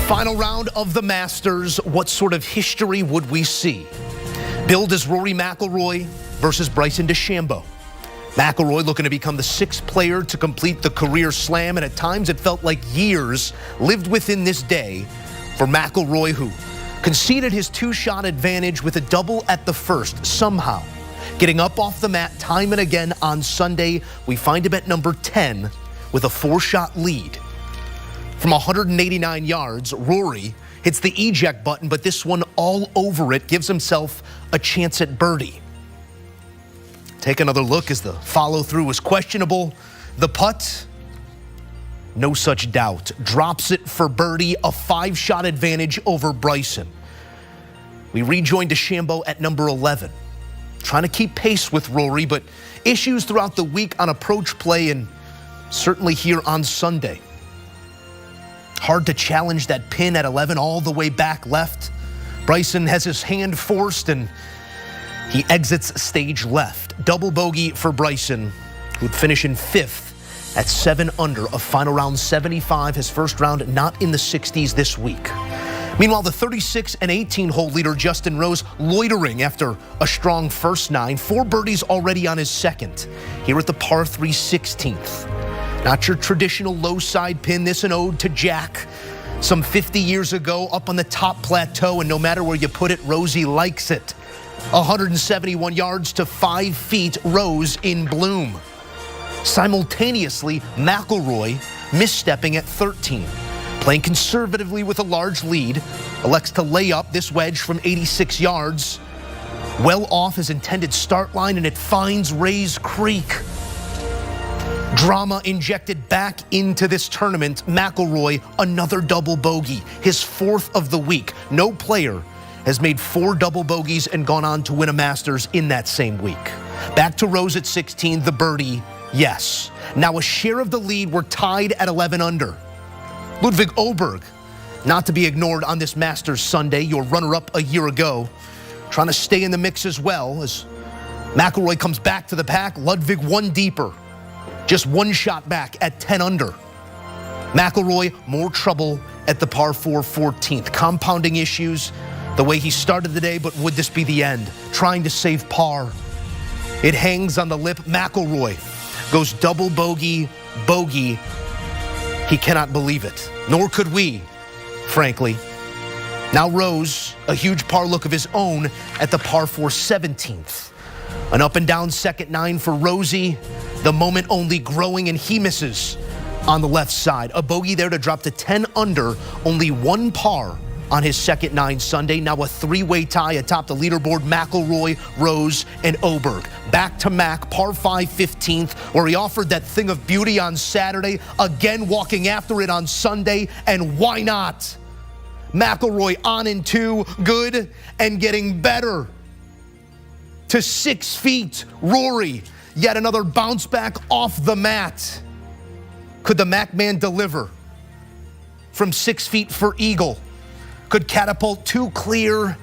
Final round of the Masters. What sort of history would we see? Billed as Rory McIlroy versus Bryson DeChambeau. McIlroy looking to become the sixth player to complete the career slam, and at times it felt like years lived within this day for McIlroy, who conceded his two-shot advantage with a double at the first. Somehow, getting up off the mat time and again on Sunday, we find him at number 10 with a four-shot lead. From 189 yards, Rory hits the eject button, but this one all over it gives himself a chance at birdie. Take another look as the follow-through was questionable. The putt, no such doubt. Drops it for birdie, a five-shot advantage over Bryson. We rejoin DeChambeau at number 11. Trying to keep pace with Rory, but issues throughout the week on approach play and certainly here on Sunday. Hard to challenge that pin at 11 all the way back left. Bryson has his hand forced and he exits stage left. Double bogey for Bryson, who'd finish in fifth at 7 under, a final round 75, his first round not in the 60s this week. Meanwhile, the 36 and 18 hole leader Justin Rose loitering after a strong first 9, 4 birdies already on his second. Here at the par 3 16th. Not your traditional low side pin, this an ode to Jack. Some 50 years ago up on the top plateau, and no matter where you put it, Rosie likes it. 171 yards to 5 feet, Rose in bloom. Simultaneously, McIlroy misstepping at 13. Playing conservatively with a large lead, elects to lay up this wedge from 86 yards. Well off his intended start line, and it finds Rays Creek. Drama injected back into this tournament. McIlroy, another double bogey, his 4th of the week. No player has made 4 double bogeys and gone on to win a Masters in that same week. Back to Rose at 16, the birdie, yes. Now a share of the lead, we're tied at 11 under. Ludwig Åberg, not to be ignored on this Masters Sunday, your runner-up a year ago, trying to stay in the mix as well as McIlroy comes back to the pack. Ludwig one deeper, just one shot back at 10 under. McIlroy, more trouble at the par 4 14th. Compounding issues the way he started the day, but would this be the end? Trying to save par. It hangs on the lip. McIlroy goes double bogey, bogey. He cannot believe it, nor could we, frankly. Now Rose, a huge par look of his own at the par 4 17th. An up and down second 9 for Rosie. The moment only growing, and he misses on the left side. A bogey there to drop to 10 under, only 1 par on his second 9 Sunday. Now a 3-way tie atop the leaderboard. McIlroy, Rose, and Åberg. Back to Mac, par 5 15th, where he offered that thing of beauty on Saturday, again walking after it on Sunday, and why not? McIlroy on in 2, good, and getting better. To 6 feet, Rory, yet another bounce back off the mat. Could the Mac man deliver? From 6 feet for eagle. Could catapult 2 clear,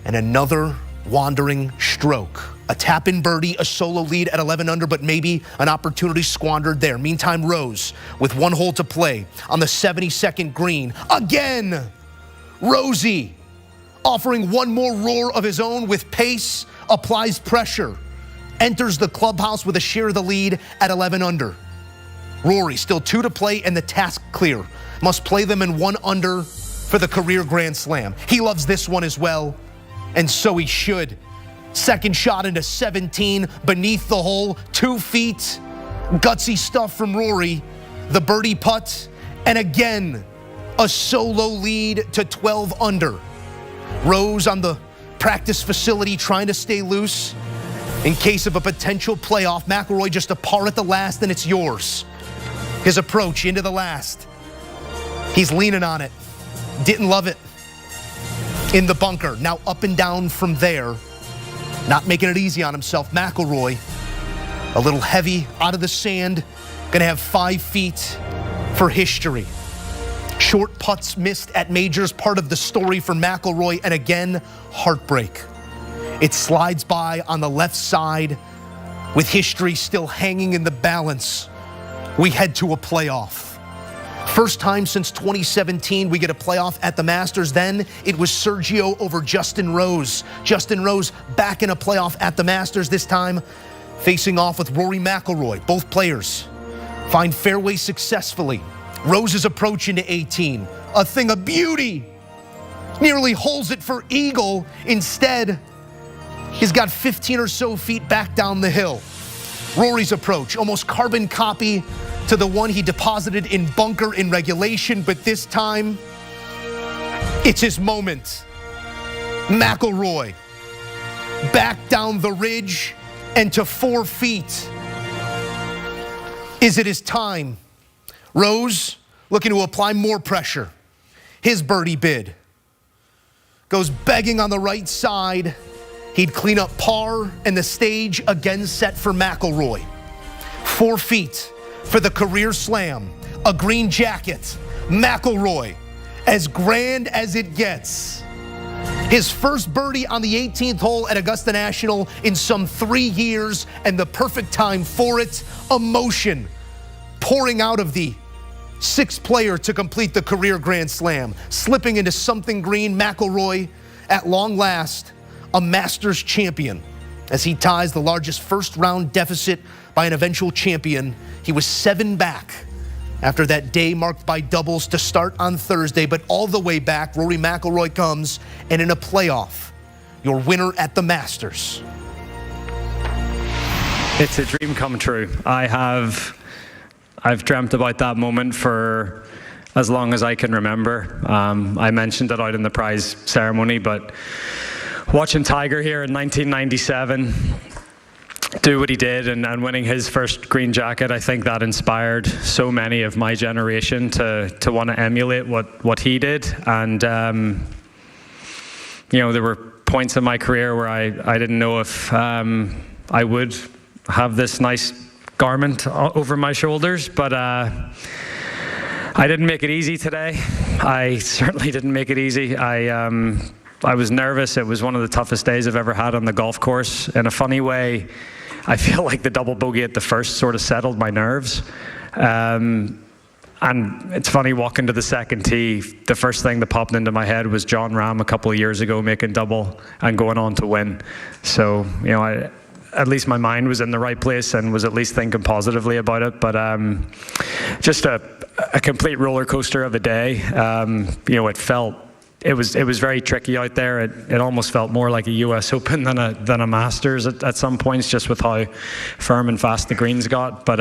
and another wandering stroke. A tap-in birdie, a solo lead at 11 under, but maybe an opportunity squandered there. Meantime, Rose with 1 hole to play on the 72nd green. Again, Rosie offering one more roar of his own with pace, applies pressure, enters the clubhouse with a share of the lead at 11 under. Rory still 2 to play and the task clear. Must play them in 1 under for the career Grand Slam. He loves this one as well, and so he should. Second shot into 17, beneath the hole, 2 feet. Gutsy stuff from Rory. The birdie putt, and again, a solo lead to 12 under. Rose on the practice facility trying to stay loose in case of a potential playoff. McIlroy just a par at the last, and it's yours. His approach into the last. He's leaning on it. Didn't love it in the bunker. Now up and down from there. Not making it easy on himself. McIlroy, a little heavy out of the sand. Gonna have 5 feet for history. Short putts missed at majors, part of the story for McIlroy, and again, heartbreak. It slides by on the left side with history still hanging in the balance. We head to a playoff. First time since 2017 we get a playoff at the Masters. Then it was Sergio over Justin Rose. Justin Rose back in a playoff at the Masters, this time facing off with Rory McIlroy. Both players find fairway successfully. Rose's approach into 18, a thing of beauty. Nearly holes it for eagle. Instead, he's got 15 or so feet back down the hill. Rory's approach, almost carbon copy to the one he deposited in bunker in regulation, but this time, it's his moment. McIlroy back down the ridge and to 4 feet. Is it his time? Rose looking to apply more pressure. His birdie bid goes begging on the right side. He'd clean up par, and the stage again set for McIlroy. 4 feet for the career slam, a green jacket. McIlroy, as grand as it gets. His first birdie on the 18th hole at Augusta National in some 3 years, and the perfect time for it. Emotion pouring out of the sixth player to complete the career Grand Slam. Slipping into something green, McIlroy, at long last, a Masters champion, as he ties the largest first-round deficit by an eventual champion. He was 7 back after that day marked by doubles to start on Thursday, but all the way back, Rory McIlroy comes, and in a playoff, your winner at the Masters. It's a dream come true. I've dreamt about that moment for as long as I can remember. I mentioned it out in the prize ceremony, but watching Tiger here in 1997 do what he did and winning his first green jacket, I think that inspired so many of my generation to want to emulate what he did. And you know, there were points in my career where I didn't know if I would have this nice garment over my shoulders, but I didn't make it easy today. I certainly didn't make it easy. I was nervous. It was one of the toughest days I've ever had on the golf course. In a funny way, I feel like the double bogey at the first sort of settled my nerves. And it's funny, walking to the second tee, the first thing that popped into my head was John Rahm a couple of years ago making double and going on to win. So, you know, at least my mind was in the right place and was at least thinking positively about it. But just a complete roller coaster of a day. You know, it was very tricky out there. It almost felt more like a US Open than a Masters at some points, just with how firm and fast the greens got. But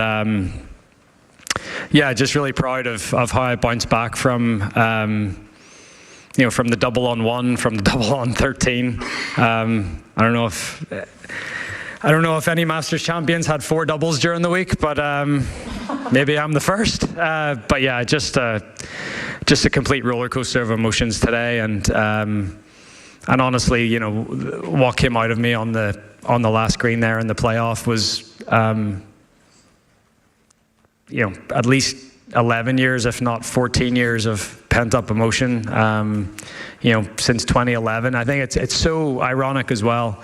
yeah, just really proud of how I bounced back from you know, from the double on 1, from the double on 13. I don't know if any Masters champions had 4 doubles during the week, but maybe I'm the first. But yeah, just a complete roller coaster of emotions today, and honestly, you know, what came out of me on the last green there in the playoff was, you know, at least 11 years, if not 14 years of pent-up emotion. You know, since 2011. I think it's so ironic as well.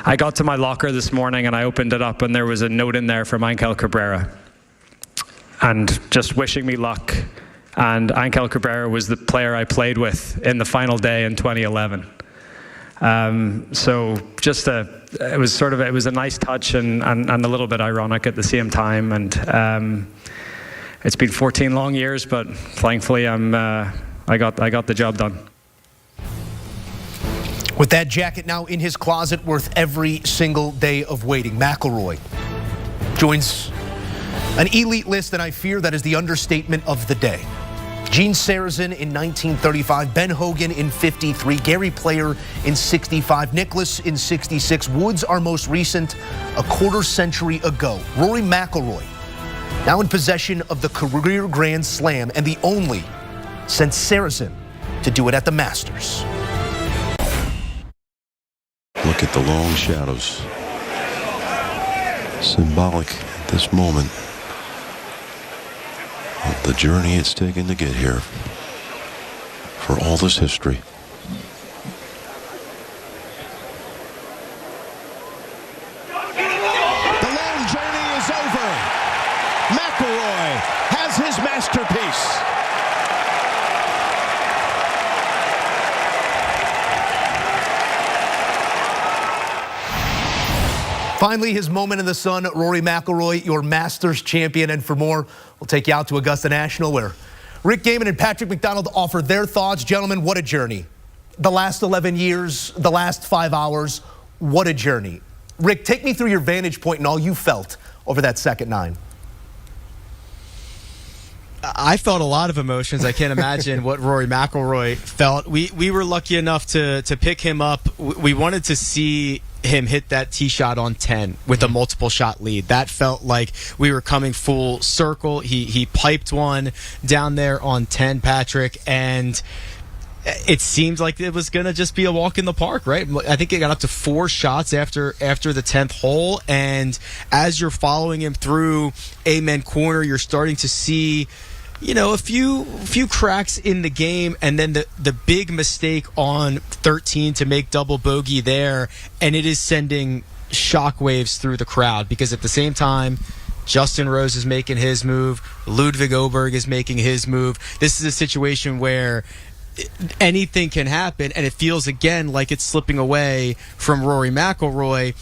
I got to my locker this morning and I opened it up, and there was a note in there from Angel Cabrera, and just wishing me luck. And Angel Cabrera was the player I played with in the final day in 2011. So just it was a nice touch and a little bit ironic at the same time. And it's been 14 long years, but thankfully I got the job done. With that jacket now in his closet, worth every single day of waiting, McIlroy joins an elite list, and I fear that is the understatement of the day. Gene Sarazen in 1935, Ben Hogan in 53, Gary Player in 65, Nicklaus in 66, Woods, our most recent, a quarter century ago. Rory McIlroy now in possession of the career Grand Slam, and the only since Sarazen to do it at the Masters. Look at the long shadows. Symbolic at this moment of the journey it's taken to get here. For all this history. The long journey is over. McIlroy has his masterpiece. Finally, his moment in the sun, Rory McIlroy, your Masters champion. And for more, we'll take you out to Augusta National, where Rick Gehman and Patrick McDonald offer their thoughts. Gentlemen, what a journey. The last 11 years, the last 5 hours, what a journey. Rick, take me through your vantage point and all you felt over that second 9. I felt a lot of emotions. I can't imagine what Rory McIlroy felt. We were lucky enough to pick him up. We wanted to see him hit that tee shot on 10 with a multiple shot lead. That felt like we were coming full circle. He piped one down there on 10, Patrick, and it seemed like it was going to just be a walk in the park, right? I think it got up to 4 shots after the 10th hole, and as you're following him through Amen Corner, you're starting to see, you know, a few cracks in the game, and then the big mistake on 13 to make double bogey there, and it is sending shockwaves through the crowd, because at the same time, Justin Rose is making his move, Ludwig Åberg is making his move. This is a situation where anything can happen, and it feels again like it's slipping away from Rory McIlroy.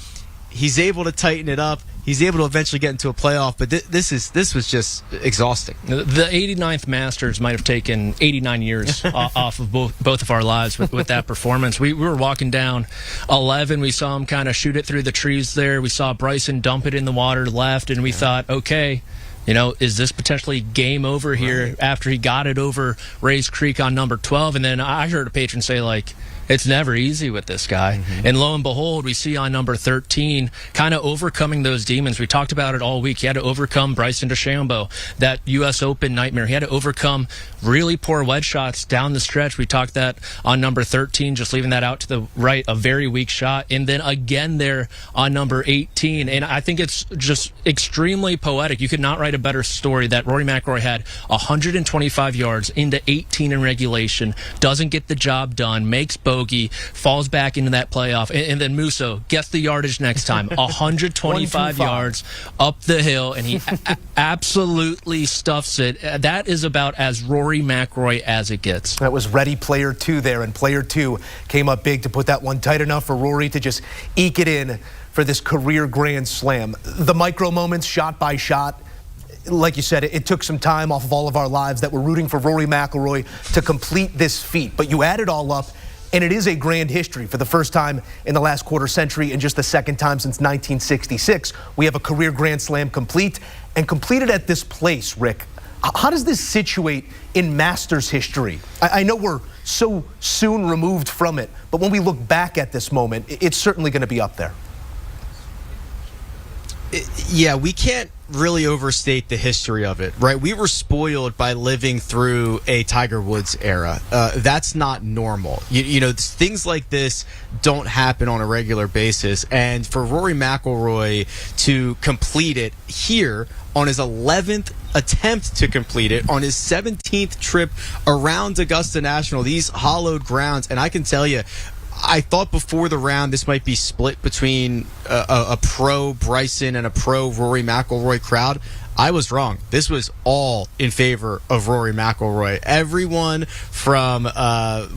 He's able to tighten it up. He's able to eventually get into a playoff, but this was just exhausting. The 89th Masters might have taken 89 years off of both of our lives with that performance. We were walking down 11. We saw him kind of shoot it through the trees there. We saw Bryson dump it in the water left, and we thought, okay, you know, is this potentially game over here after he got it over Rays Creek on number 12? And then I heard a patron say, like, it's never easy with this guy. And lo and behold, we see on number 13 kind of overcoming those demons. We talked about it all week. He had to overcome Bryson DeChambeau, that U.S. Open nightmare. He had to overcome really poor wedge shots down the stretch. We talked that on number 13, just leaving that out to the right, a very weak shot. And then again there on number 18. And I think it's just extremely poetic. You could not write a better story that Rory McIlroy had 125 yards into 18 in regulation, doesn't get the job done, makes bogey, falls back into that playoff, and then Musso gets the yardage next time, 125 yards up the hill, and he absolutely stuffs it. That is about as Rory McIlroy as it gets. That was ready player 2 there, and player 2 came up big to put that one tight enough for Rory to just eke it in for this career Grand Slam. The micro moments, shot by shot, like you said, it took some time off of all of our lives that were rooting for Rory McIlroy to complete this feat, but you add it all up, and it is a grand history. For the first time in the last quarter century and just the second time since 1966, we have a career Grand Slam complete, and completed at this place. Rick, how does this situate in Masters history? I know we're so soon removed from it, but when we look back at this moment, it's certainly going to be up there. Yeah, we can't really overstate the history of it, right? We were spoiled by living through a Tiger Woods era. That's not normal. You know, things like this don't happen on a regular basis. And for Rory McIlroy to complete it here on his 11th attempt to complete it, on his 17th trip around Augusta National, these hallowed grounds, and I can tell you, I thought before the round this might be split between a pro Bryson and a pro Rory McIlroy crowd. I was wrong. This was all in favor of Rory McIlroy. Everyone from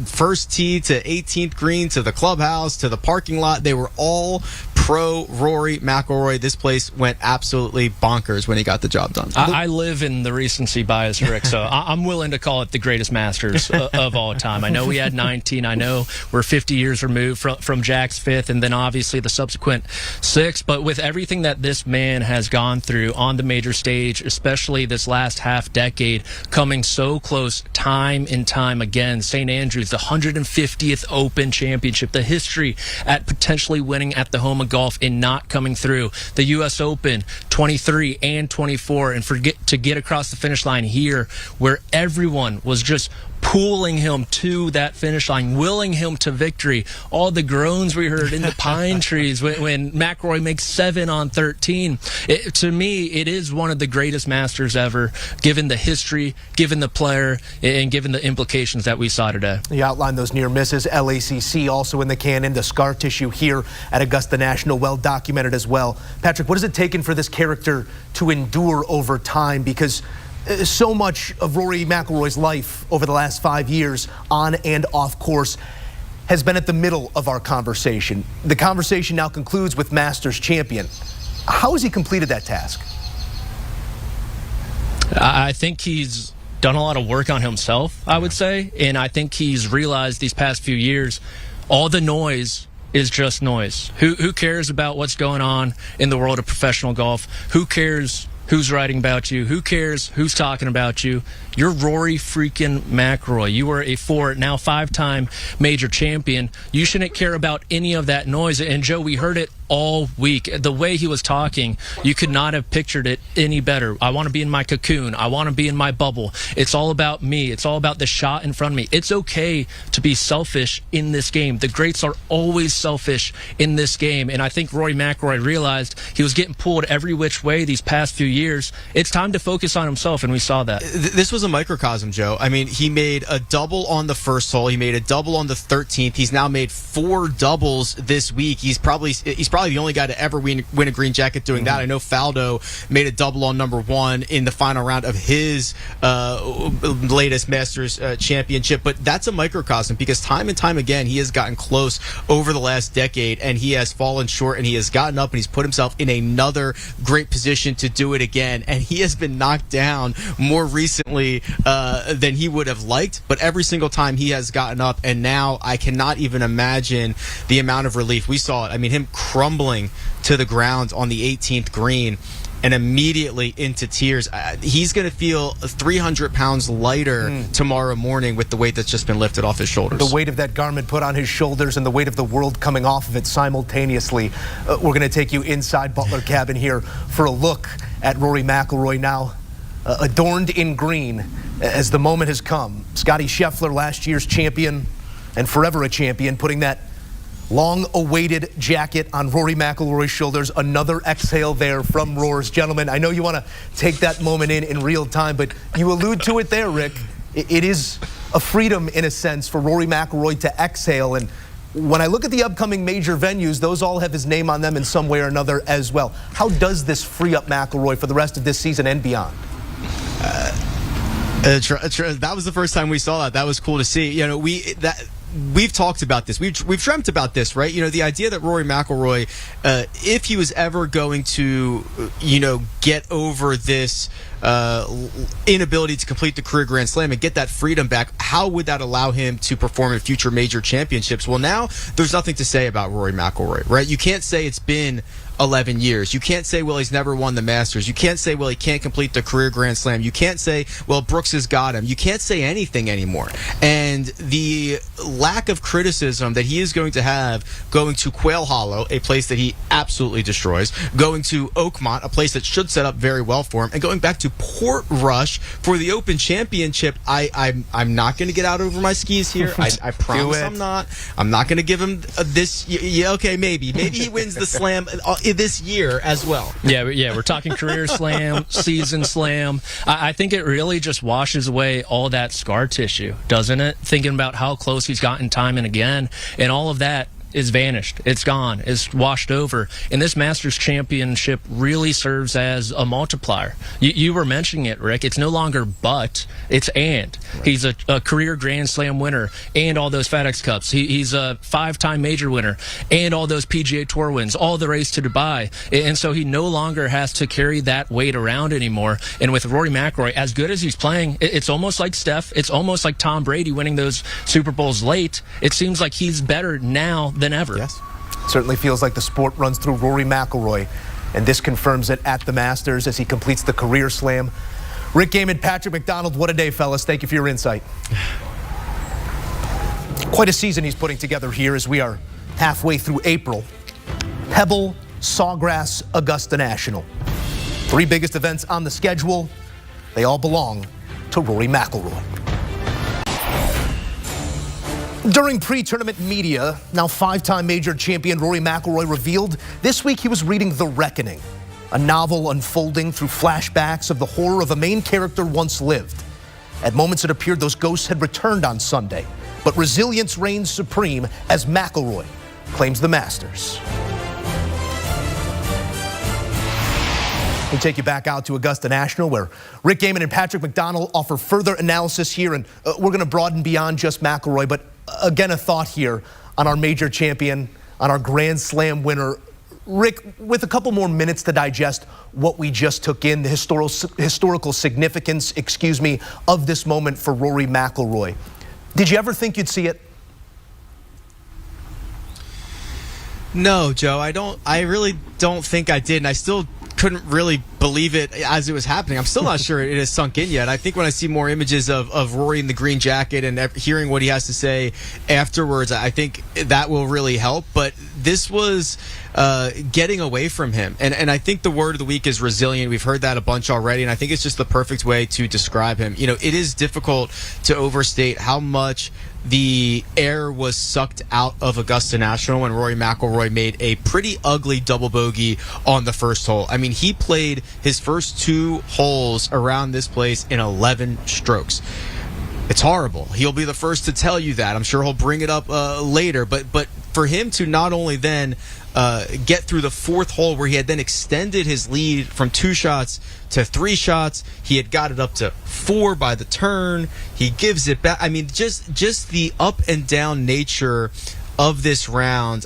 first tee to 18th green to the clubhouse to the parking lot, they were all pro Rory McIlroy. This place went absolutely bonkers when he got the job done. I live in the recency bias, Rick, so I'm willing to call it the greatest Masters of all time. I know we had 19. I know we're 50 years removed from Jack's 5th, and then obviously the subsequent 6. But with everything that this man has gone through on the major stage, especially this last half decade, coming so close time and time again. St. Andrews, the 150th Open Championship, the history at potentially winning at the home of golf and not coming through. The U.S. Open 23 and 24, and to get across the finish line here, where everyone was just pulling him to that finish line, willing him to victory. All the groans we heard in the pine trees when McIlroy makes 7 on 13. To me, it is one of the greatest Masters ever, given the history, given the player, and given the implications that we saw today. You outlined those near misses. LACC also in the canon. The scar tissue here at Augusta National, well documented as well. Patrick, what has it taken for this character to endure over time? Because so much of Rory McIlroy's life over the last 5 years, on and off course, has been at the middle of our conversation. The conversation now concludes with Masters champion. How has he completed that task? I think he's done a lot of work on himself, I would say, and I think he's realized these past few years all the noise is just noise. Who cares about what's going on in the world of professional golf? Who cares who's writing about you? Who cares who's talking about you? You're Rory freaking McIlroy. You are a now 5-time major champion. You shouldn't care about any of that noise. And Joe, we heard it all week. The way he was talking, you could not have pictured it any better. I want to be in my cocoon. I want to be in my bubble. It's all about me. It's all about the shot in front of me. It's okay to be selfish in this game. The greats are always selfish in this game. And I think Rory McIlroy realized he was getting pulled every which way these past few years. It's time to focus on himself, and we saw that. This was a microcosm, Joe. I mean, he made a double on the first hole. He made a double on the 13th. He's now made 4 doubles this week. He's probably the only guy to ever win a green jacket doing that. I know Faldo made a double on number 1 in the final round of his latest Masters championship. But that's a microcosm because time and time again he has gotten close over the last decade, and he has fallen short, and he has gotten up and he's put himself in another great position to do it again. And he has been knocked down more recently than he would have liked, but every single time he has gotten up, and now I cannot even imagine the amount of relief. We saw it. I mean, him crumbling to the ground on the 18th green and immediately into tears. He's going to feel 300 pounds lighter tomorrow morning with the weight that's just been lifted off his shoulders. The weight of that garment put on his shoulders and the weight of the world coming off of it simultaneously. We're going to take you inside Butler Cabin here for a look at Rory McIlroy now adorned in green as the moment has come. Scottie Scheffler, last year's champion and forever a champion, putting that long-awaited jacket on Rory McIlroy's shoulders. Another exhale there from Roars. Gentlemen, I know you want to take that moment in real time, but you allude to it there, Rick. It is a freedom, in a sense, for Rory McIlroy to exhale. And when I look at the upcoming major venues, those all have his name on them in some way or another as well. How does this free up McIlroy for the rest of this season and beyond? That was the first time we saw that. That was cool to see. You know, we've talked about this. We've dreamt about this, right? You know, the idea that Rory McIlroy, if he was ever going to, get over this inability to complete the career Grand Slam and get that freedom back, how would that allow him to perform in future major championships? Well, now there's nothing to say about Rory McIlroy, right? You can't say it's been 11 years. You can't say, well, he's never won the Masters. You can't say, well, he can't complete the career Grand Slam. You can't say, well, Brooks has got him. You can't say anything anymore. And the lack of criticism that he is going to have going to Quail Hollow, a place that he absolutely destroys, going to Oakmont, a place that should set up very well for him, and going back to Portrush for the Open Championship, I'm not going to get out over my skis here. I promise I'm not. I'm not going to give him this. Yeah, okay, maybe he wins the Slam this year as well. Yeah, we're talking career slam, season slam. I think it really just washes away all that scar tissue, doesn't it? Thinking about how close he's gotten time and again, and all of that is vanished. It's gone. It's washed over. And this Masters Championship really serves as a multiplier. You were mentioning it, Rick. It's no longer but, it's and. Right. He's a career Grand Slam winner and all those FedEx Cups. He's a 5-time major winner and all those PGA Tour wins, all the race to Dubai. And so he no longer has to carry that weight around anymore. And with Rory McIlroy, as good as he's playing, it's almost like Steph. It's almost like Tom Brady winning those Super Bowls late. It seems like he's better now than ever. Yes. Certainly feels like the sport runs through Rory McIlroy, and this confirms it at the Masters as he completes the career slam. Rick Gehman, Patrick McDonald, what a day, fellas. Thank you for your insight. Quite a season he's putting together here as we are halfway through April. Pebble, Sawgrass, Augusta National. 3 biggest events on the schedule. They all belong to Rory McIlroy. During pre-tournament media, now 5-time major champion Rory McIlroy revealed this week he was reading The Reckoning, a novel unfolding through flashbacks of the horror of a main character once lived. At moments it appeared those ghosts had returned on Sunday, but resilience reigns supreme as McIlroy claims the Masters. We take you back out to Augusta National, where Rick Gehman and Patrick McDonald offer further analysis here, and we're going to broaden beyond just McIlroy, but again, a thought here on our major champion, on our Grand Slam winner. Rick, with a couple more minutes to digest what we just took in, the historical significance, of this moment for Rory McIlroy. Did you ever think you'd see it? No, Joe, I really don't think I did, and I still couldn't really believe it as it was happening. I'm still not sure it has sunk in yet. I think when I see more images of Rory in the green jacket and hearing what he has to say afterwards, I think that will really help. But this was getting away from him. And I think the word of the week is resilient. We've heard that a bunch already, and I think it's just the perfect way to describe him. You know, it is difficult to overstate how much the air was sucked out of Augusta National when Rory McIlroy made a pretty ugly double bogey on the first hole. I mean, he played his first 2 holes around this place in 11 strokes. It's horrible. He'll be the first to tell you that. I'm sure he'll bring it up later. But for him to not only then get through the 4th hole, where he had then extended his lead from 2 shots to 3 shots, he had got it up to 4 by the turn. He gives it back. I mean, just the up and down nature of this round,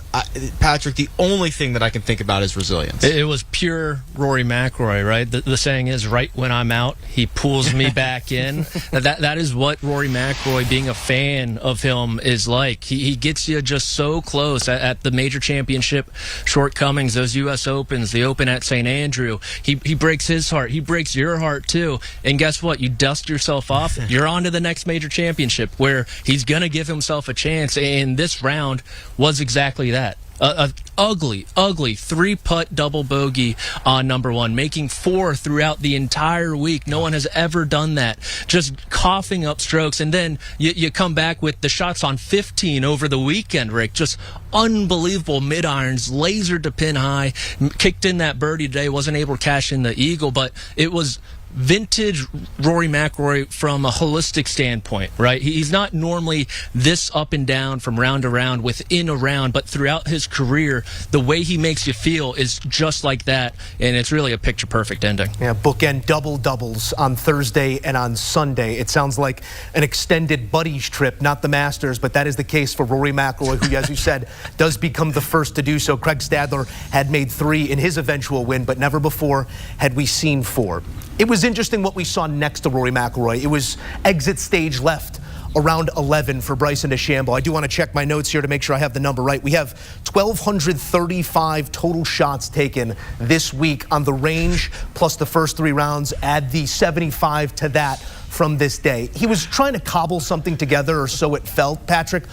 Patrick, the only thing that I can think about is resilience. It was pure Rory McIlroy, right? The saying is, right when I'm out, he pulls me back in. That is what Rory McIlroy, being a fan of him, is like. He gets you just so close at the major championship shortcomings, those U.S. Opens, the Open at St. Andrew. He breaks his heart. He breaks your heart, too. And guess what? You dust yourself off. You're on to the next major championship, where he's going to give himself a chance. And this round was exactly that. An ugly 3-putt double bogey on number 1, making 4 throughout the entire week. No one has ever done that. Just coughing up strokes. And then you come back with the shots on 15 over the weekend, Rick. Just unbelievable mid-irons, lasered to pin high, kicked in that birdie today, wasn't able to cash in the eagle, but it was vintage Rory McIlroy from a holistic standpoint, right? He's not normally this up and down from round to round within a round, but throughout his career, the way he makes you feel is just like that, and it's really a picture-perfect ending. Yeah, bookend double-doubles on Thursday and on Sunday. It sounds like an extended buddies trip, not the Masters, but that is the case for Rory McIlroy, who, as you said, does become the first to do so. Craig Stadler had made 3 in his eventual win, but never before had we seen 4. It was interesting what we saw next to Rory McIlroy. It was exit stage left around 11 for Bryson DeChambeau. I do want to check my notes here to make sure I have the number right. We have 1,235 total shots taken this week on the range, plus the first 3 rounds. Add the 75 to that from this day. He was trying to cobble something together, or so it felt. Patrick,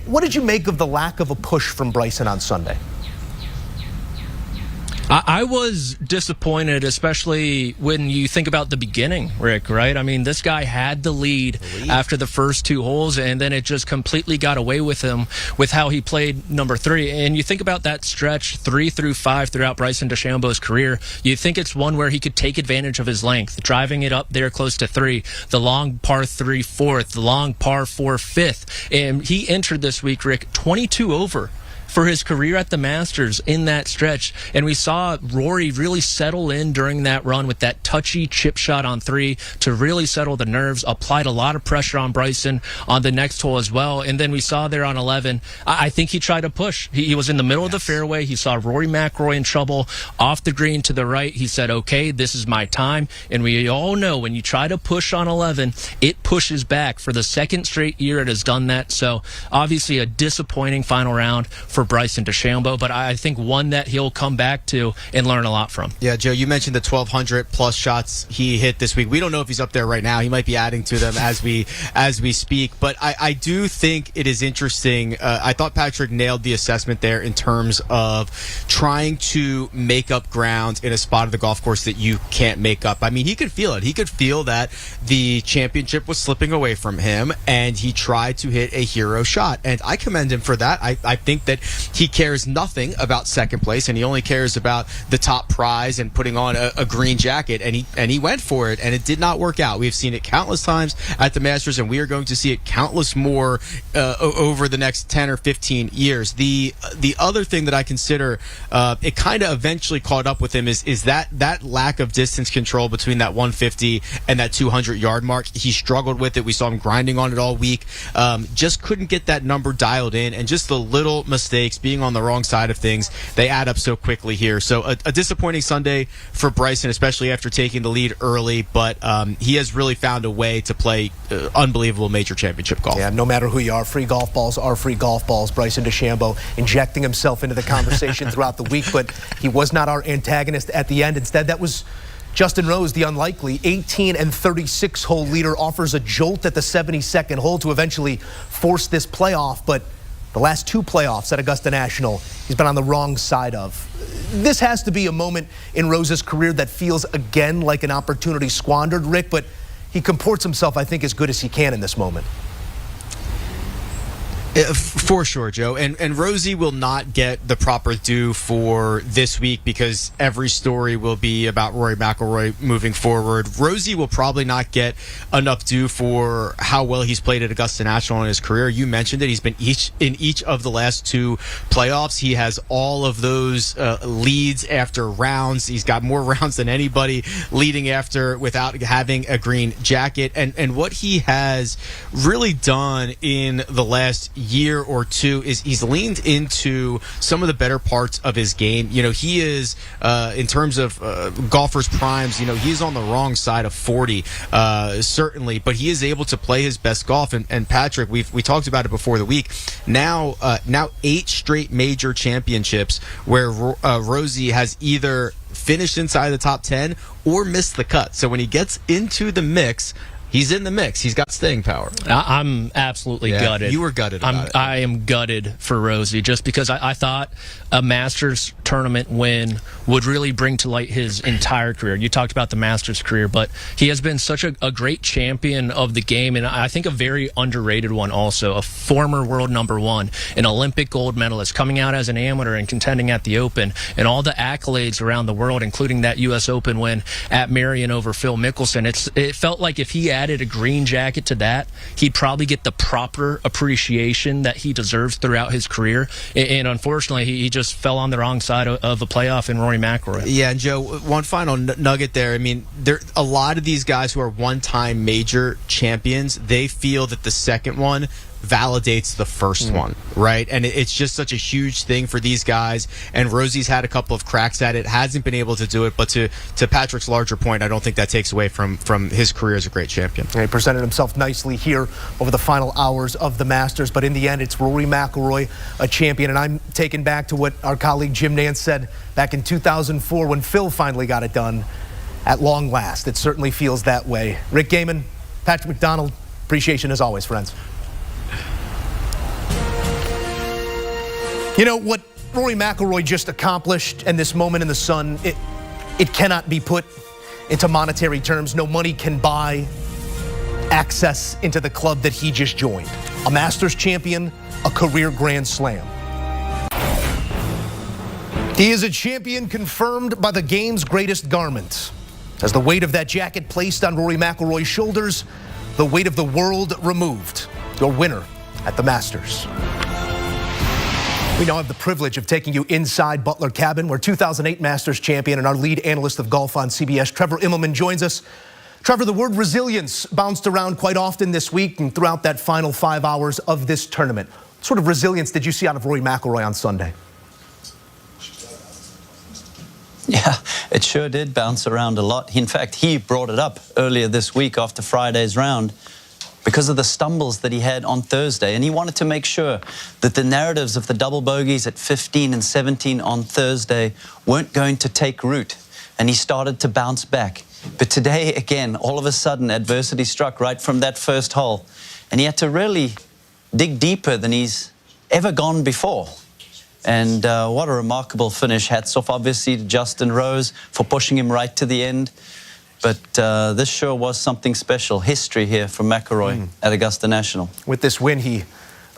what did you make of the lack of a push from Bryson on Sunday? I was disappointed, especially when you think about the beginning, Rick, right? I mean, this guy had the lead after the first 2 holes, and then it just completely got away with him with how he played number 3. And you think about that stretch 3 through 5 throughout Bryson DeChambeau's career, you think it's one where he could take advantage of his length, driving it up there close to 3, the long par 3 4th, the long par 4 5th. And he entered this week, Rick, 22 over for his career at the Masters in that stretch. And we saw Rory really settle in during that run with that touchy chip shot on 3 to really settle the nerves, applied a lot of pressure on Bryson on the next hole as well. And then we saw there on 11, I think he tried to push. He was in the middle of the fairway. He saw Rory McIlroy in trouble off the green to the right. He said, okay, this is my time. And we all know when you try to push on 11, it pushes back. For the second straight year, it has done that. So obviously a disappointing final round for Bryson DeChambeau, but I think one that he'll come back to and learn a lot from. Yeah, Joe, you mentioned the 1,200 plus shots he hit this week. We don't know if he's up there right now. He might be adding to them as we speak, but I do think it is interesting. I thought Patrick nailed the assessment there in terms of trying to make up ground in a spot of the golf course that you can't make up. I mean, he could feel it. He could feel that the championship was slipping away from him, and he tried to hit a hero shot, and I commend him for that. I think that he cares nothing about second place, and he only cares about the top prize and putting on a green jacket, and he went for it, and it did not work out. We've seen it countless times at the Masters, and we are going to see it countless more over the next 10 or 15 years. The other thing that I consider it kind of eventually caught up with him is that lack of distance control between that 150 and that 200-yard mark. He struggled with it. We saw him grinding on it all week. Just couldn't get that number dialed in, and just the little mistakes, being on the wrong side of things, they add up so quickly here. So a disappointing Sunday for Bryson, especially after taking the lead early, but he has really found a way to play unbelievable major championship golf. Yeah, no matter who you are, free golf balls are free golf balls. Bryson DeChambeau injecting himself into the conversation throughout the week, but he was not our antagonist at the end. Instead, that was Justin Rose, the unlikely 18 and 36 hole leader, offers a jolt at the 72nd hole to eventually force this playoff, but the last two playoffs at Augusta National, he's been on the wrong side of. This has to be a moment in Rose's career that feels again like an opportunity squandered, Rick, but he comports himself, I think, as good as he can in this moment. For sure, Joe. And Rosie will not get the proper due for this week because every story will be about Rory McIlroy moving forward. Rosie will probably not get enough due for how well he's played at Augusta National in his career. You mentioned it. He's been in each of the last two playoffs. He has all of those leads after rounds. He's got more rounds than anybody leading after without having a green jacket. And what he has really done in the last year or two is he's leaned into some of the better parts of his game. You know, he is in terms of golfers' primes, you know, he's on the wrong side of 40 certainly, but he is able to play his best golf. And Patrick, we talked about it before the week. Now 8 straight major championships where Rosie has either finished inside the top 10 or missed the cut. So when he gets into the mix, he's in the mix. He's got staying power. I'm absolutely gutted. You were gutted about it. I am gutted for Rosie just because I thought a Masters tournament win would really bring to light his entire career. You talked about the Masters career, but he has been such a great champion of the game, and I think a very underrated one also. A former world #1, an Olympic gold medalist, coming out as an amateur and contending at the Open, and all the accolades around the world, including that U.S. Open win at Marion over Phil Mickelson. It felt like if he added a green jacket to that, he'd probably get the proper appreciation that he deserves throughout his career. And unfortunately, he just fell on the wrong side of a playoff in Rory McIlroy. Yeah, and Joe, one final nugget there. I mean, a lot of these guys who are one-time major champions, they feel that the second one validates the first one, right? And it's just such a huge thing for these guys. And Rosie's had a couple of cracks at it, hasn't been able to do it. But to Patrick's larger point, I don't think that takes away from his career as a great champion. He presented himself nicely here over the final hours of the Masters. But in the end, it's Rory McIlroy, a champion. And I'm taken back to what our colleague Jim Nance said back in 2004 when Phil finally got it done. At long last, it certainly feels that way. Rick Gehman, Patrick McDonald, appreciation as always, friends. You know, what Rory McIlroy just accomplished and this moment in the sun, it cannot be put into monetary terms. No money can buy access into the club that he just joined. A Masters champion, a career Grand Slam. He is a champion confirmed by the game's greatest garment. As the weight of that jacket placed on Rory McIlroy's shoulders, the weight of the world removed. Your winner at the Masters. We now have the privilege of taking you inside Butler Cabin, where 2008 Masters champion and our lead analyst of golf on CBS, Trevor Immelman, joins us. Trevor, the word resilience bounced around quite often this week and throughout that final 5 hours of this tournament. What sort of resilience did you see out of Rory McIlroy on Sunday? Yeah, it sure did bounce around a lot. In fact, he brought it up earlier this week after Friday's round, because of the stumbles that he had on Thursday. And he wanted to make sure that the narratives of the double bogeys at 15 and 17 on Thursday weren't going to take root. And he started to bounce back. But today, again, all of a sudden, adversity struck right from that first hole. And he had to really dig deeper than he's ever gone before. And what a remarkable finish. Hats off, obviously, to Justin Rose for pushing him right to the end. But this sure was something special. History here for McIlroy at Augusta National. With this win, he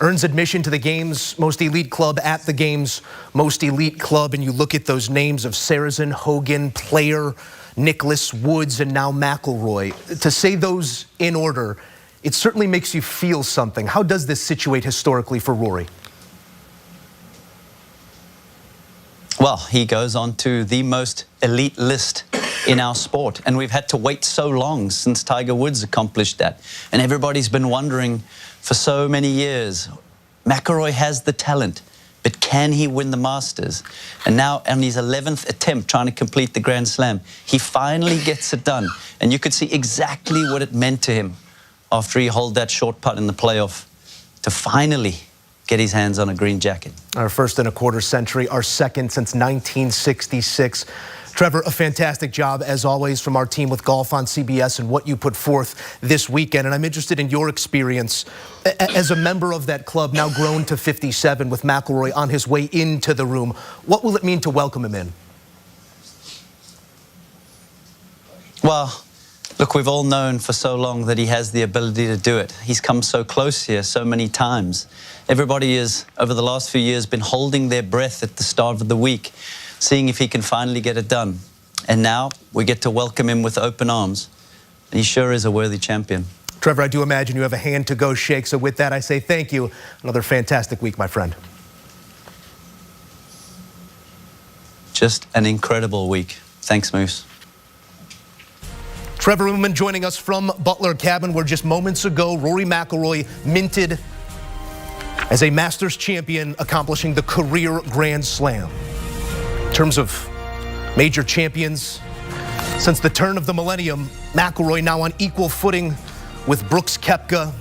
earns admission to the game's most elite club at the game's most elite club, and you look at those names of Sarazen, Hogan, Player, Nicklaus, Woods, and now McIlroy. To say those in order, it certainly makes you feel something. How does this situate historically for Rory? Well, he goes on to the most elite list in our sport, and we've had to wait so long since Tiger Woods accomplished that. And everybody's been wondering for so many years, McIlroy has the talent, but can he win the Masters? And now on his 11th attempt trying to complete the Grand Slam, he finally gets it done. And you could see exactly what it meant to him after he holed that short putt in the playoff to finally get his hands on a green jacket. Our first in a quarter century, our second since 1966. Trevor, a fantastic job, as always, from our team with Golf on CBS and what you put forth this weekend. And I'm interested in your experience as a member of that club, now grown to 57, with McIlroy on his way into the room. What will it mean to welcome him in? Well, look, we've all known for so long that he has the ability to do it. He's come so close here so many times. Everybody has, over the last few years, been holding their breath at the start of the week, seeing if he can finally get it done. And now we get to welcome him with open arms. And he sure is a worthy champion. Trevor, I do imagine you have a hand to go shake. So with that, I say thank you. Another fantastic week, my friend. Just an incredible week. Thanks, Moose. Trevor Immelman joining us from Butler Cabin, where just moments ago, Rory McIlroy minted as a Masters champion, accomplishing the career Grand Slam. In terms of major champions, since the turn of the millennium, McIlroy now on equal footing with Brooks Koepka,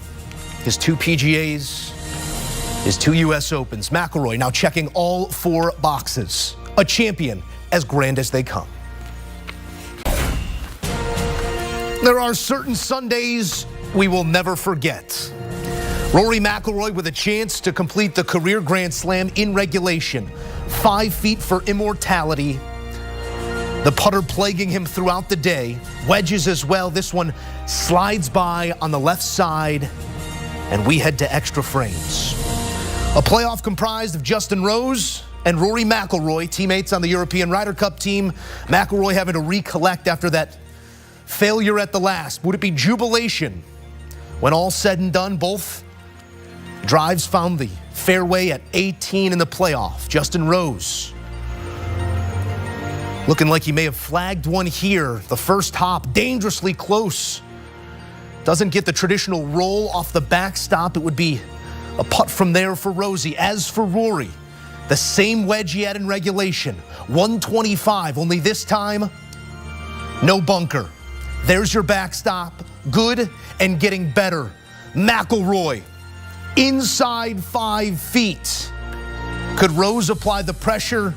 his 2 PGAs, his 2 U.S. Opens. McIlroy now checking all 4 boxes. A champion as grand as they come. There are certain Sundays we will never forget. Rory McIlroy with a chance to complete the career Grand Slam in regulation. 5 feet for immortality. The putter plaguing him throughout the day. Wedges as well. This one slides by on the left side, and we head to extra frames. A playoff comprised of Justin Rose and Rory McIlroy, teammates on the European Ryder Cup team. McIlroy having to recollect after that failure at the last. Would it be jubilation when all said and done? Both drives found the fairway at 18 in the playoff. Justin Rose looking like he may have flagged one here. The first hop, dangerously close. Doesn't get the traditional roll off the backstop. It would be a putt from there for Rosie. As for Rory, the same wedge he had in regulation. 125, only this time, no bunker. There's your backstop. Good and getting better. McIlroy, inside 5 feet. Could Rose apply the pressure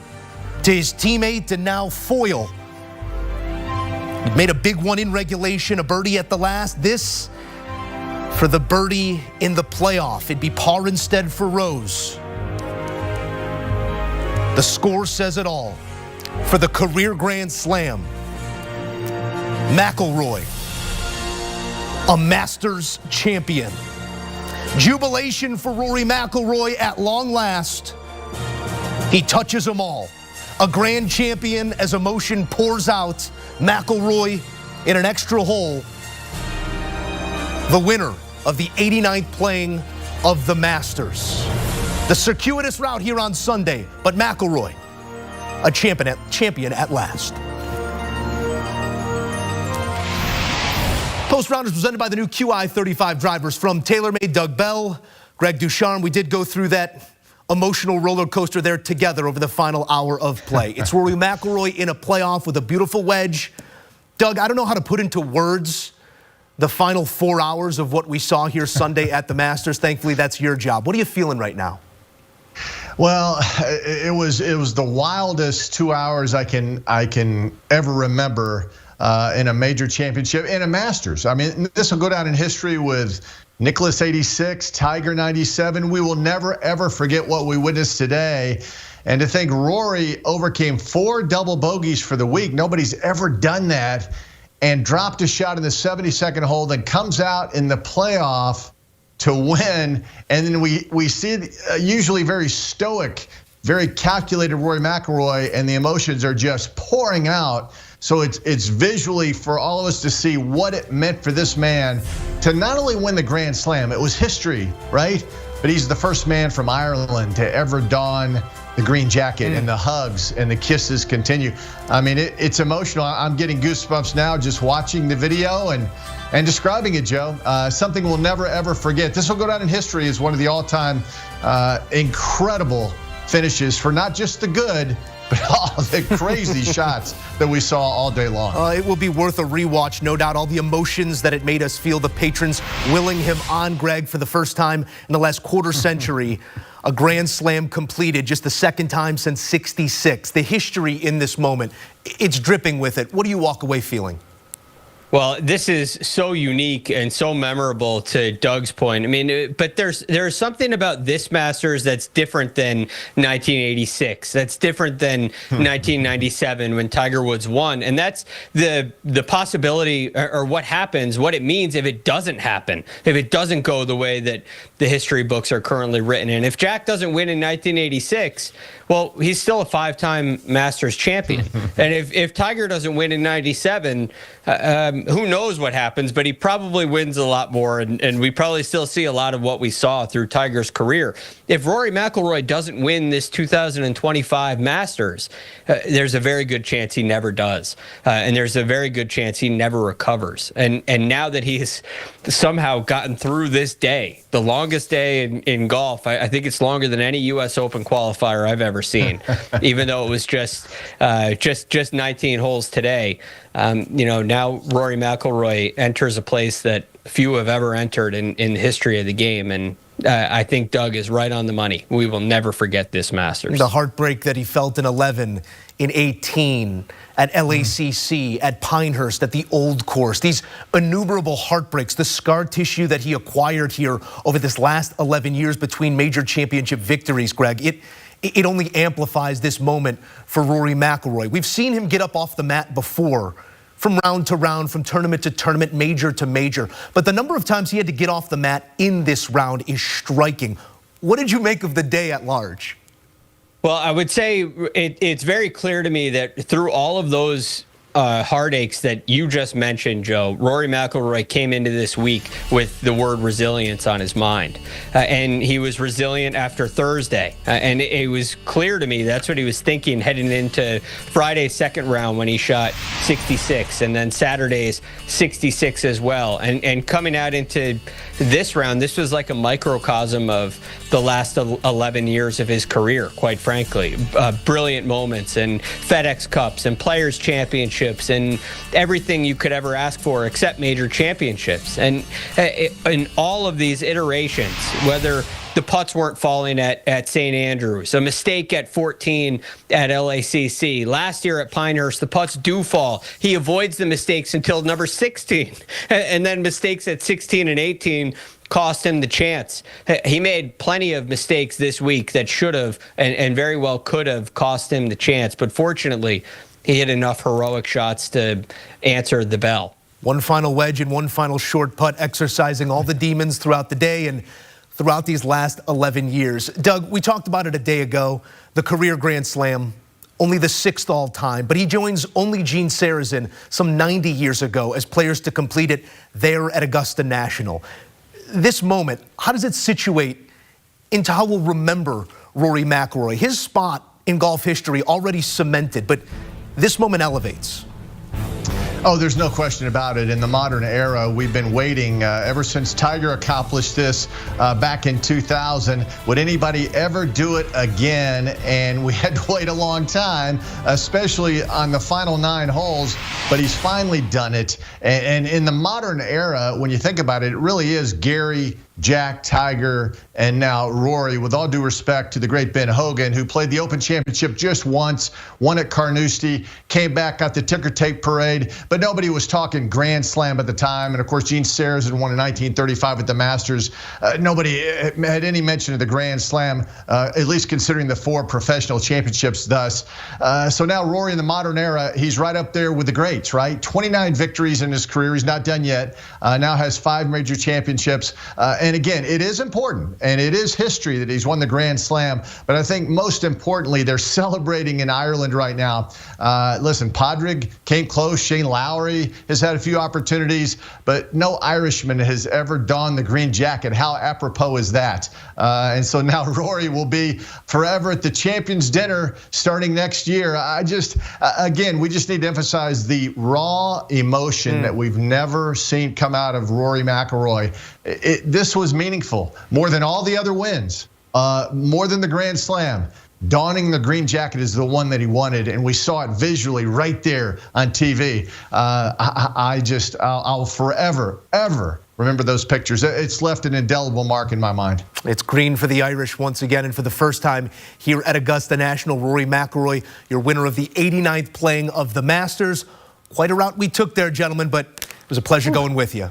to his teammate and now foil? Made a big one in regulation, a birdie at the last. This for the birdie in the playoff. It'd be par instead for Rose. The score says it all. For the career Grand Slam, McIlroy, a Masters champion. Jubilation for Rory McIlroy at long last. He touches them all. A grand champion as emotion pours out. McIlroy in an extra hole. The winner of the 89th playing of the Masters. The circuitous route here on Sunday, but McIlroy, a champion at last. Post Round is presented by the new QI35 drivers from TaylorMade. Doug Bell, Greg Ducharme. We did go through that emotional roller coaster there together over the final hour of play. It's Rory McIlroy in a playoff with a beautiful wedge. Doug, I don't know how to put into words the final 4 hours of what we saw here Sunday at the Masters. Thankfully, that's your job. What are you feeling right now? Well, it was the wildest 2 hours I can ever remember in a major championship, in a Masters. I mean, this will go down in history with Nicklaus 86, Tiger 97. We will never, ever forget what we witnessed today. And to think Rory overcame 4 double bogeys for the week. Nobody's ever done that. And dropped a shot in the 72nd hole, then comes out in the playoff to win, and then we see usually very stoic, very calculated Rory McIlroy, and the emotions are just pouring out. So it's visually for all of us to see what it meant for this man to not only win the Grand Slam, it was history, right? But he's the first man from Ireland to ever don the green jacket, and the hugs and the kisses continue. I mean, it's emotional. I'm getting goosebumps now just watching the video and describing it, Joe. Something we'll never, ever forget. This will go down in history as one of the all-time incredible finishes for not just the good, but all the crazy shots that we saw all day long. It will be worth a rewatch, no doubt. All the emotions that it made us feel, the patrons willing him on, Greg, for the first time in the last quarter century. A Grand Slam completed, just the second time since '66. The history in this moment, it's dripping with it. What do you walk away feeling? Well, this is so unique and so memorable, to Doug's point. I mean, but there's something about this Masters that's different than 1986. That's different than 1997 when Tiger Woods won. And that's the possibility, or what happens, what it means if it doesn't happen, if it doesn't go the way that the history books are currently written. And if Jack doesn't win in 1986, well, he's still a 5-time Masters champion. And if Tiger doesn't win in 97, who knows what happens, but he probably wins a lot more, and we probably still see a lot of what we saw through Tiger's career. If Rory McIlroy doesn't win this 2025 Masters, there's a very good chance he never does. And there's a very good chance he never recovers. And now that he has somehow gotten through this day, the longest day in golf, I think it's longer than any U.S. Open qualifier I've ever seen, even though it was just 19 holes today. Now Rory McIlroy enters a place that few have ever entered in the history of the game, and I think Doug is right on the money. We will never forget this Masters. The heartbreak that he felt in 11, in 18, at LACC, at Pinehurst, at the Old Course, these innumerable heartbreaks, the scar tissue that he acquired here over this last 11 years between major championship victories, Greg, it only amplifies this moment for Rory McIlroy. We've seen him get up off the mat before, from round to round, from tournament to tournament, major to major. But the number of times he had to get off the mat in this round is striking. What did you make of the day at large? Well, I would say it's very clear to me that through all of those heartaches that you just mentioned, Joe, Rory McIlroy came into this week with the word resilience on his mind. And he was resilient after Thursday. And it was clear to me that's what he was thinking heading into Friday's second round when he shot 66, and then Saturday's 66 as well. And coming out into this round, this was like a microcosm of the last 11 years of his career, quite frankly. Brilliant moments and FedEx Cups and Players Championships and everything you could ever ask for except major championships. And in all of these iterations, whether the putts weren't falling at St. Andrews, a mistake at 14 at LACC, last year at Pinehurst, the putts do fall. He avoids the mistakes until number 16, and then mistakes at 16 and 18 cost him the chance. He made plenty of mistakes this week that should have and very well could have cost him the chance. But fortunately, he hit enough heroic shots to answer the bell. One final wedge and one final short putt, exercising all the demons throughout the day and throughout these last 11 years. Doug, we talked about it a day ago, the career Grand Slam, only the 6th all time, but he joins only Gene Sarazen some 90 years ago as players to complete it there at Augusta National. This moment, how does it situate into how we'll remember Rory McIlroy? His spot in golf history already cemented, but this moment elevates. Oh, there's no question about it. In the modern era, we've been waiting ever since Tiger accomplished this back in 2000. Would anybody ever do it again? And we had to wait a long time, especially on the final 9 holes, but he's finally done it. And in the modern era, when you think about it, it really is Gary, Jack, Tiger, and now Rory, with all due respect to the great Ben Hogan, who played the Open Championship just once, won at Carnoustie, came back, got the ticker tape parade, but nobody was talking Grand Slam at the time. And of course, Gene Sarazen won in 1935 at the Masters. Nobody had any mention of the Grand Slam, at least considering the 4 professional championships thus. So now Rory in the modern era, he's right up there with the greats, right? 29 victories in his career. He's not done yet. Now has 5 major championships. And again, it is important, and it is history that he's won the Grand Slam. But I think most importantly, they're celebrating in Ireland right now. Listen, Padraig came close. Shane Lowry has had a few opportunities, but no Irishman has ever donned the green jacket. How apropos is that? And so now Rory will be forever at the Champions Dinner starting next year. Again, we just need to emphasize the raw emotion that we've never seen come out of Rory McIlroy. This was meaningful, more than all the other wins, more than the Grand Slam. Donning the green jacket is the one that he wanted, and we saw it visually right there on TV. I'll forever, ever remember those pictures. It's left an indelible mark in my mind. It's green for the Irish once again, and for the first time here at Augusta National. Rory McIlroy, your winner of the 89th playing of the Masters. Quite a route we took there, gentlemen, but it was a pleasure going with you.